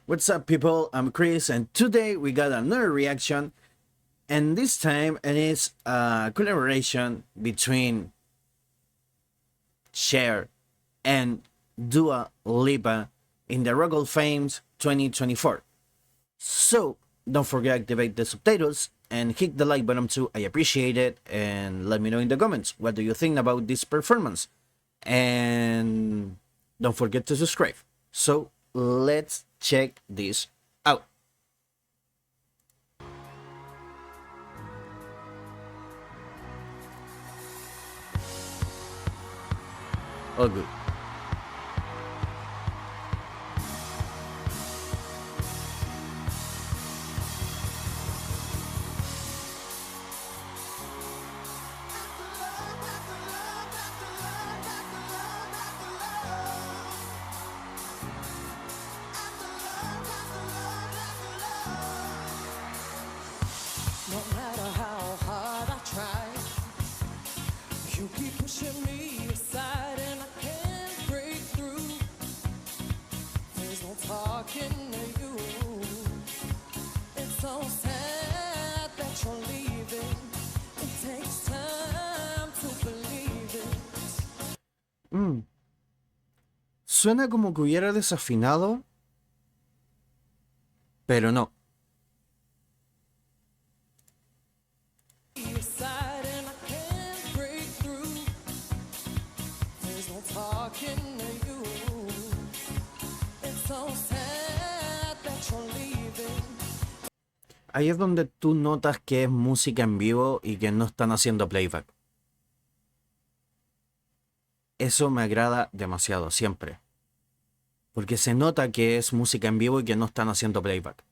What's up, people? I'm Chris, and today we got another reaction, and this time it is a collaboration between Cher and Dua Lipa in the Rock of Fame's 2024. So don't forget to activate the subtitles and hit the like button too. I appreciate it, and let me know in the comments what do you think about this performance, and don't forget to subscribe. So let's check this out. All good. No matter how hard I try, you keep pushing me aside and I can't break through. There's no talking to you. It's so sad that you're leaving. It takes time to believe it. Suena como que hubiera desafinado, pero no. Aside and I can't break through. There's no talking to you. It's so sad that you're leaving. Ahí es donde tú notas que es música en vivo y que no están haciendo playback. Eso me agrada demasiado, siempre. Porque se nota que es música en vivo y que no están haciendo playback.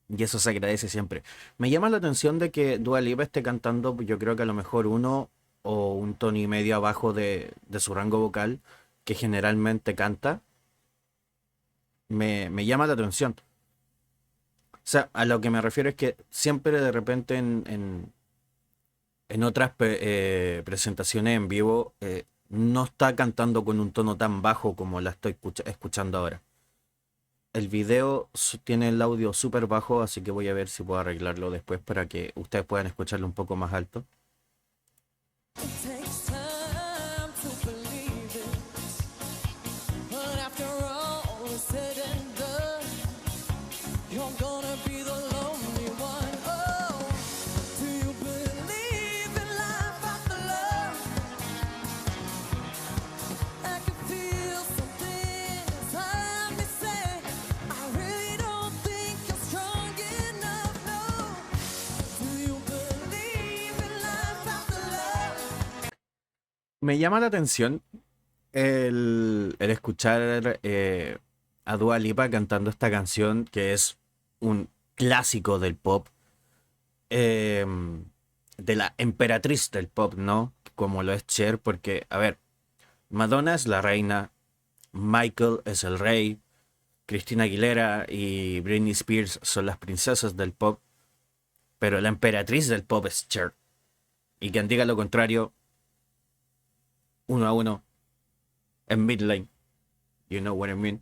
Y eso se agradece siempre. Me llama la atención de que Dua Lipa esté cantando, yo creo que a lo mejor uno o un tono y medio abajo de su rango vocal, que generalmente canta. Me llama la atención. O sea, a lo que me refiero es que siempre de repente en otras presentaciones en vivo no está cantando con un tono tan bajo como la estoy escuchando ahora. El video tiene el audio súper bajo, así que voy a ver si puedo arreglarlo después para que ustedes puedan escucharlo un poco más alto. It takes time to believe it. But after all is said and done, you're gonna be the lonely one. Oh, do you believe in life after love? I can feel something inside me say, I really don't think you're strong enough, no. Do you believe in life after love? Me llama la atención el escuchar a Dua Lipa cantando esta canción que es un clásico del pop, eh, de la emperatriz del pop, ¿no? Como lo es Cher, porque, a ver, Madonna es la reina, Michael es el rey, Christina Aguilera y Britney Spears son las princesas del pop, pero la emperatriz del pop es Cher. Y quien diga lo contrario, 1-1 en midlane. You know what I mean.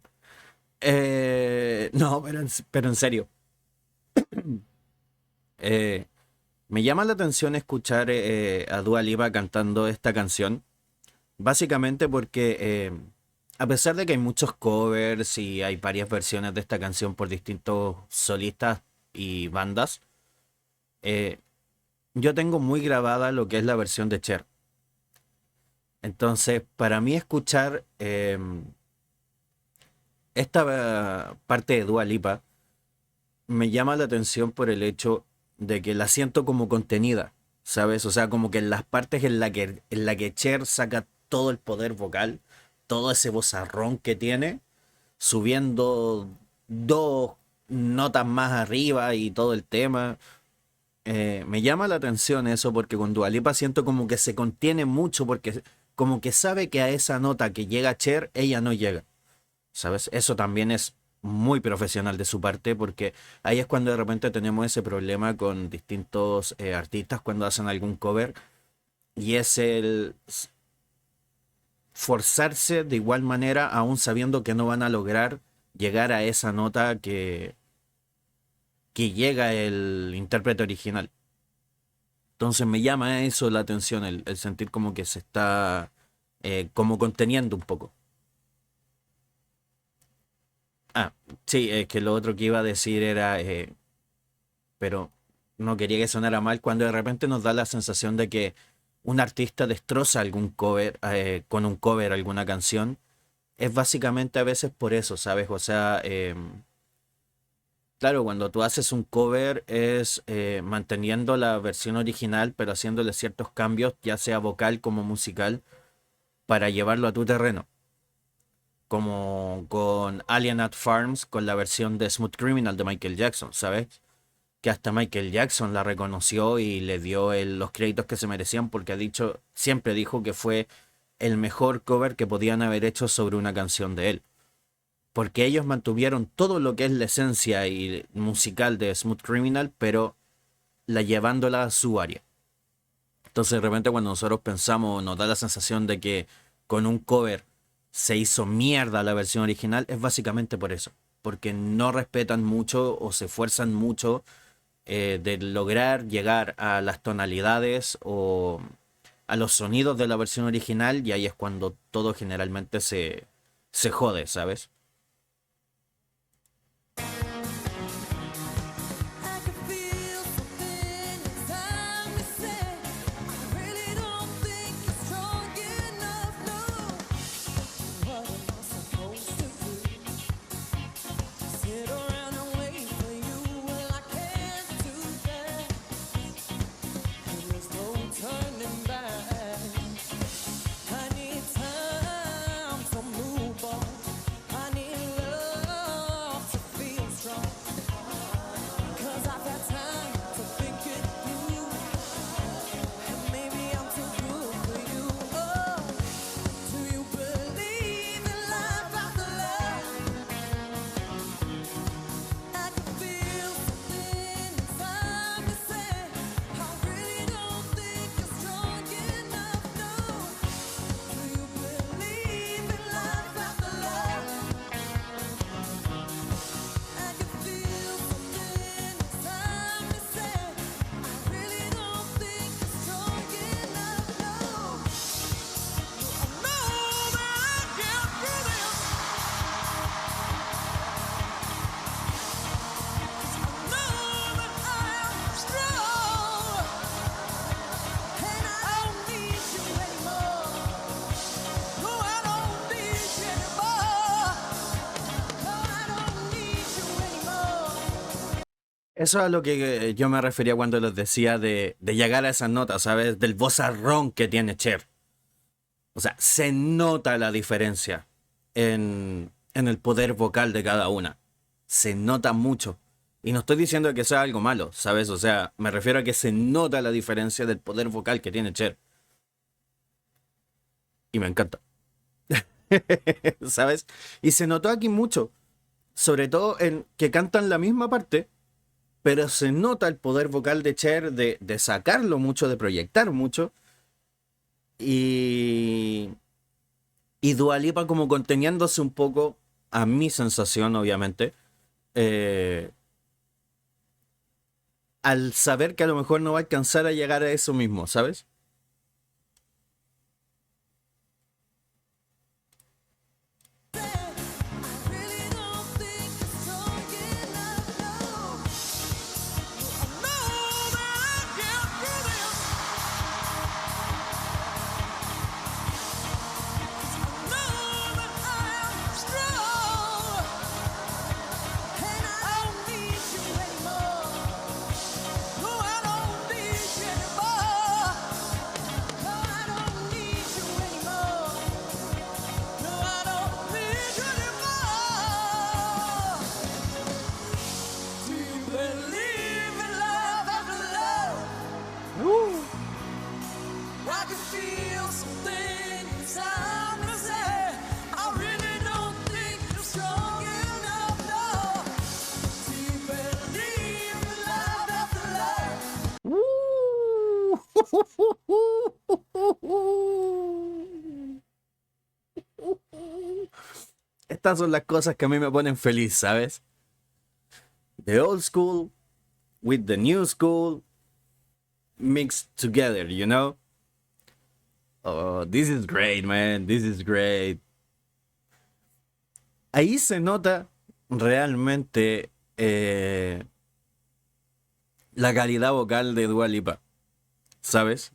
No, pero en serio. Eh, Me llama la atención escuchar a Dua Lipa cantando esta canción. Básicamente porque a pesar de que hay muchos covers y hay varias versiones de esta canción por distintos solistas y bandas, eh, yo tengo muy grabada lo que es la versión de Cher. Entonces, para mí escuchar esta parte de Dua Lipa me llama la atención por el hecho de que la siento como contenida, ¿sabes? O sea, como que en las partes en la que Cher saca todo el poder vocal, todo ese vozarrón que tiene, subiendo dos notas más arriba y todo el tema. Me llama la atención eso porque con Dua Lipa siento como que se contiene mucho porque como que sabe que a esa nota que llega Cher, ella no llega. ¿Sabes? Eso también es muy profesional de su parte porque ahí es cuando de repente tenemos ese problema con distintos artistas cuando hacen algún cover y es el forzarse de igual manera aún sabiendo que no van a lograr llegar a esa nota que llega el intérprete original. Entonces me llama eso la atención, el sentir como que se está como conteniendo un poco. Ah, sí, es que lo otro que iba a decir era, pero no quería que sonara mal, cuando de repente nos da la sensación de que un artista destroza algún cover, con un cover alguna canción, es básicamente a veces por eso, ¿sabes? O sea, claro, cuando tú haces un cover es manteniendo la versión original, pero haciéndole ciertos cambios, ya sea vocal como musical, para llevarlo a tu terreno. Como con Alien at Farms, con la versión de Smooth Criminal de Michael Jackson, ¿sabes? Que hasta Michael Jackson la reconoció y le dio los créditos que se merecían porque ha dicho, siempre dijo que fue el mejor cover que podían haber hecho sobre una canción de él. Porque ellos mantuvieron todo lo que es la esencia y musical de Smooth Criminal, pero la llevándola a su área. Entonces de repente cuando nosotros pensamos, nos da la sensación de que con un cover se hizo mierda la versión original, es básicamente por eso. Porque no respetan mucho o se esfuerzan mucho de lograr llegar a las tonalidades o a los sonidos de la versión original y ahí es cuando todo generalmente se jode, ¿sabes? I can feel something inside me say, I really don't think you're strong enough, no. What am I supposed to do? Sit around and wait for you? Well, I can't do that. And there's no turning back. I need time to move on. I need love to feel strong. 'Cause I've got time to think it through. And maybe I'm too good for you. Oh, do you believe in life after love? I can feel something inside me say, I really don't think you're strong enough, no. Do you believe in life after love? I can feel something inside me say, I really don't think you're strong enough, no. I know that I can't do this. I know that I am strong, and I don't need you anymore. No, I don't need you anymore. No, I don't need you anymore. Eso es a lo que yo me refería cuando les decía de llegar a esas notas, ¿sabes? Del vozarrón que tiene Cher. O sea, se nota la diferencia en el poder vocal de cada una. Se nota mucho. Y no estoy diciendo que sea algo malo, ¿sabes? O sea, me refiero a que se nota la diferencia del poder vocal que tiene Cher. Y me encanta. ¿Sabes? Y se notó aquí mucho. Sobre todo en que cantan la misma parte, pero se nota el poder vocal de Cher de sacarlo mucho, de proyectar mucho. Y, y Dua Lipa como conteniéndose un poco, a mi sensación, obviamente, eh, al saber que a lo mejor no va a alcanzar a llegar a eso mismo, ¿sabes? I really don't think you're strong enough, no. I know that I can't do this. I know that I am strong, and I don't need you anymore. No, I don't need you anymore. estas son las cosas que a mí me ponen feliz, ¿sabes? The old school with the new school mixed together, you know? Oh, this is great, man. This is great. Ahí se nota realmente la calidad vocal de Dua Lipa, ¿sabes?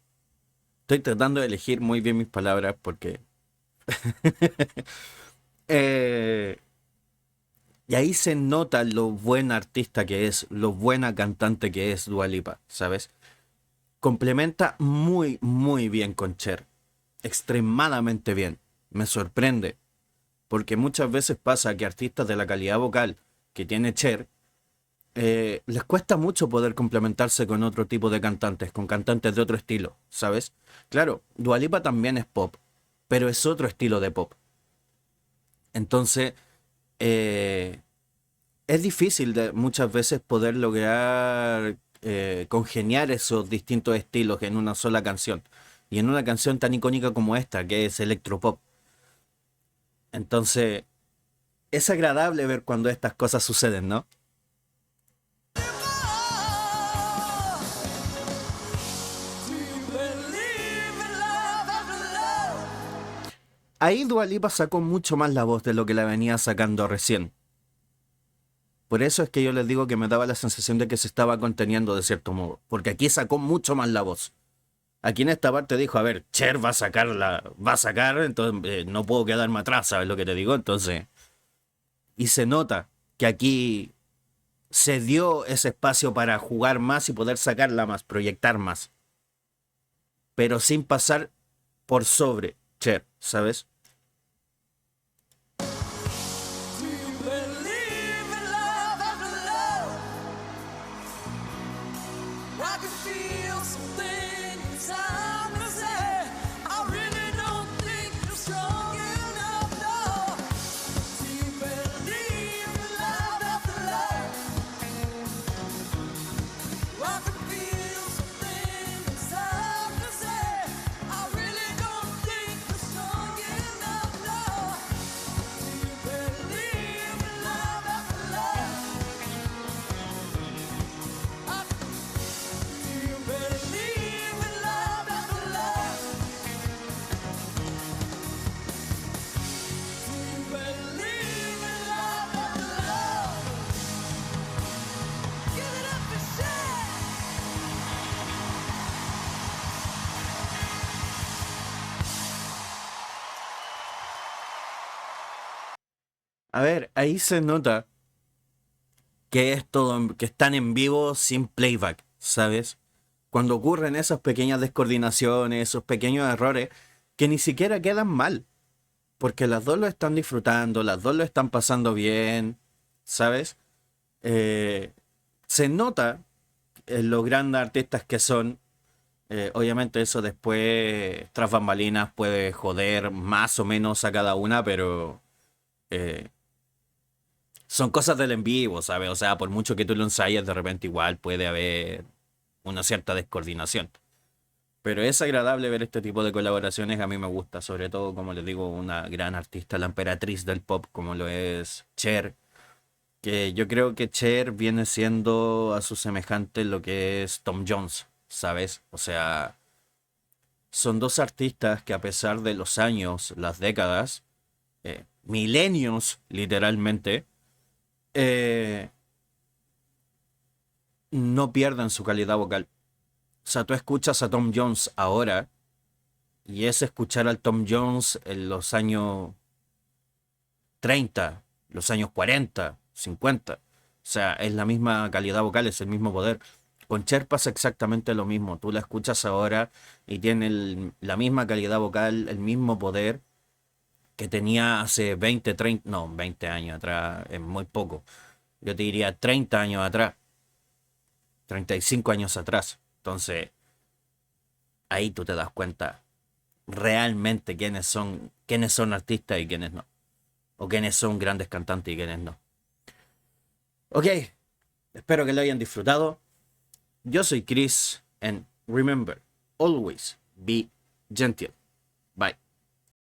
Estoy tratando de elegir muy bien mis palabras porque... eh, y ahí se nota lo buena artista que es, lo buena cantante que es Dua Lipa, ¿sabes? Complementa muy, muy bien con Cher. Extremadamente bien. Me sorprende. Porque muchas veces pasa que artistas de la calidad vocal que tiene Cher, les cuesta mucho poder complementarse con otro tipo de cantantes, con cantantes de otro estilo, ¿sabes? Claro, Dua Lipa también es pop, pero es otro estilo de pop. Entonces, eh, es difícil muchas veces poder lograr congeniar esos distintos estilos en una sola canción. Y en una canción tan icónica como esta, que es electropop. Entonces, es agradable ver cuando estas cosas suceden, ¿no? Ahí Dua Lipa sacó mucho más la voz de lo que la venía sacando recién. Por eso es que yo les digo que me daba la sensación de que se estaba conteniendo de cierto modo. Porque aquí sacó mucho más la voz. Aquí en esta parte dijo, a ver, Cher va a sacar, entonces no puedo quedarme atrás, ¿sabes lo que te digo? Entonces, y se nota que aquí se dio ese espacio para jugar más y poder sacarla más, proyectar más. Pero sin pasar por sobre Cher, ¿sabes? A ver, ahí se nota que es todo, que están en vivo sin playback, ¿sabes? Cuando ocurren esas pequeñas descoordinaciones, esos pequeños errores, que ni siquiera quedan mal, porque las dos lo están disfrutando, las dos lo están pasando bien, ¿sabes? Eh, Se nota los grandes artistas que son. Obviamente eso después, tras bambalinas, puede joder más o menos a cada una, pero eh, son cosas del en vivo, ¿sabes? O sea, por mucho que tú lo ensayes, de repente igual puede haber una cierta descoordinación. Pero es agradable ver este tipo de colaboraciones, a mí me gusta, sobre todo, como les digo, una gran artista, la emperatriz del pop, como lo es Cher, que yo creo que Cher viene siendo a su semejante lo que es Tom Jones, ¿sabes? O sea, son dos artistas que a pesar de los años, las décadas, milenios literalmente, eh, no pierden su calidad vocal. O sea, tú escuchas a Tom Jones ahora y es escuchar al Tom Jones en los años 30, los años 40, 50. O sea, es la misma calidad vocal, es el mismo poder. Con Cher pasa exactamente lo mismo. Tú la escuchas ahora y tiene la misma calidad vocal, el mismo poder que tenía hace 20, 30, no, 20 años atrás, es muy poco. Yo te diría 30 años atrás, 35 años atrás. Entonces, ahí tú te das cuenta realmente quiénes son artistas y quiénes no. O quiénes son grandes cantantes y quiénes no. Ok, espero que lo hayan disfrutado. Yo soy Chris, and remember, always be gentle. Bye.